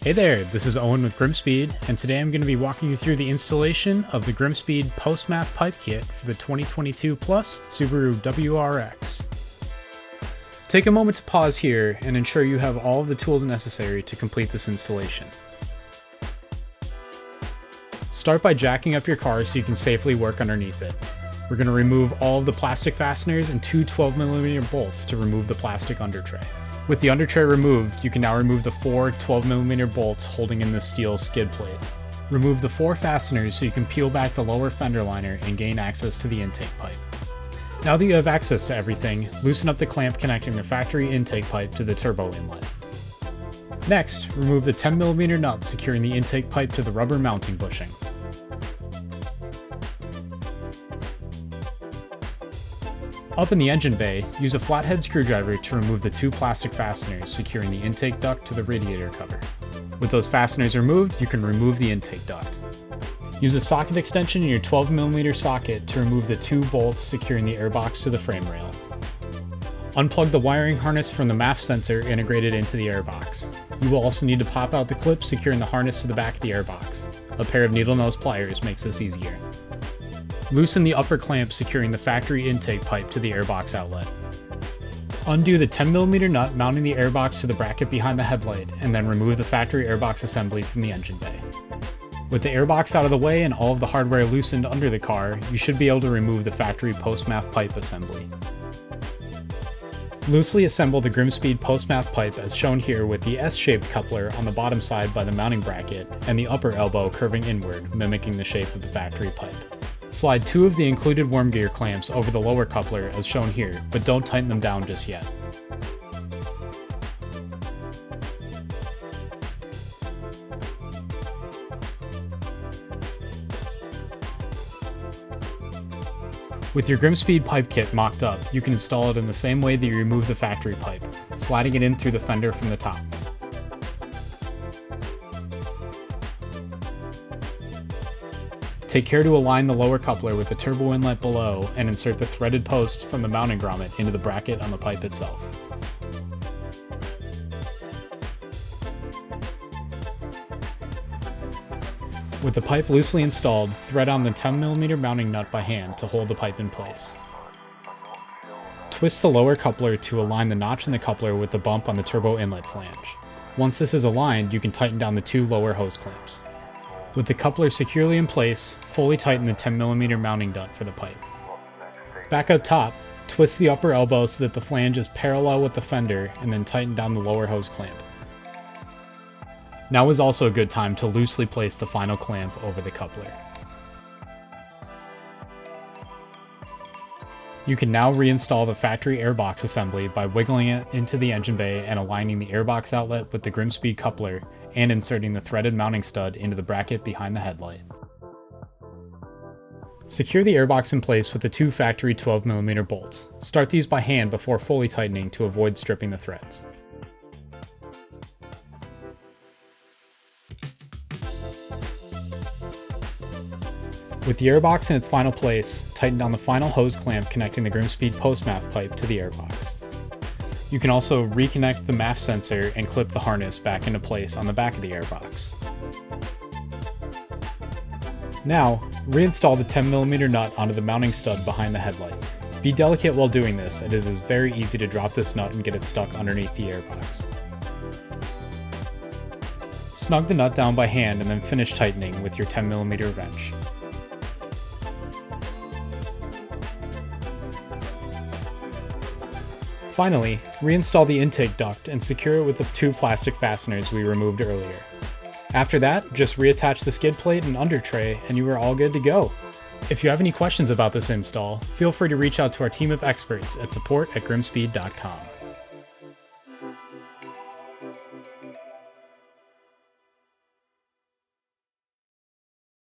Hey there, this is Owen with GrimmSpeed, and today I'm going to be walking you through the installation of the GrimmSpeed Post-MAF pipe kit for the 2022 Plus Subaru WRX. Take a moment to pause here and ensure you have all of the tools necessary to complete this installation. Start by jacking up your car so you can safely work underneath it. We're going to remove all of the plastic fasteners and two 12mm bolts to remove the plastic under tray. With the under tray removed, you can now remove the four 12mm bolts holding in the steel skid plate. Remove the four fasteners so you can peel back the lower fender liner and gain access to the intake pipe. Now that you have access to everything, loosen up the clamp connecting the factory intake pipe to the turbo inlet. Next, remove the 10mm nut securing the intake pipe to the rubber mounting bushing. Up in the engine bay, use a flathead screwdriver to remove the two plastic fasteners securing the intake duct to the radiator cover. With those fasteners removed, you can remove the intake duct. Use a socket extension in your 12mm socket to remove the two bolts securing the airbox to the frame rail. Unplug the wiring harness from the MAF sensor integrated into the airbox. You will also need to pop out the clip securing the harness to the back of the airbox. A pair of needle nose pliers makes this easier. Loosen the upper clamp securing the factory intake pipe to the airbox outlet. Undo the 10mm nut mounting the airbox to the bracket behind the headlight, and then remove the factory airbox assembly from the engine bay. With the airbox out of the way and all of the hardware loosened under the car, you should be able to remove the factory Post-MAF pipe assembly. Loosely assemble the GrimmSpeed Post-MAF pipe as shown here with the S-shaped coupler on the bottom side by the mounting bracket and the upper elbow curving inward, mimicking the shape of the factory pipe. Slide two of the included worm gear clamps over the lower coupler as shown here, but don't tighten them down just yet. With your GrimmSpeed pipe kit mocked up, you can install it in the same way that you remove the factory pipe, sliding it in through the fender from the top. Take care to align the lower coupler with the turbo inlet below and insert the threaded post from the mounting grommet into the bracket on the pipe itself. With the pipe loosely installed, thread on the 10mm mounting nut by hand to hold the pipe in place. Twist the lower coupler to align the notch in the coupler with the bump on the turbo inlet flange. Once this is aligned, you can tighten down the two lower hose clamps. With the coupler securely in place, fully tighten the 10mm mounting nut for the pipe. Back up top, twist the upper elbow so that the flange is parallel with the fender and then tighten down the lower hose clamp. Now is also a good time to loosely place the final clamp over the coupler. You can now reinstall the factory airbox assembly by wiggling it into the engine bay and aligning the airbox outlet with the GrimmSpeed coupler and inserting the threaded mounting stud into the bracket behind the headlight. Secure the airbox in place with the two factory 12mm bolts. Start these by hand before fully tightening to avoid stripping the threads. With the airbox in its final place, tighten down the final hose clamp connecting the GrimmSpeed Post-MAF pipe to the airbox. You can also reconnect the MAF sensor and clip the harness back into place on the back of the airbox. Now, reinstall the 10mm nut onto the mounting stud behind the headlight. Be delicate while doing this, as it is very easy to drop this nut and get it stuck underneath the airbox. Snug the nut down by hand and then finish tightening with your 10mm wrench. Finally, reinstall the intake duct and secure it with the two plastic fasteners we removed earlier. After that, just reattach the skid plate and under tray and you are all good to go. If you have any questions about this install, feel free to reach out to our team of experts at support@grimmspeed.com.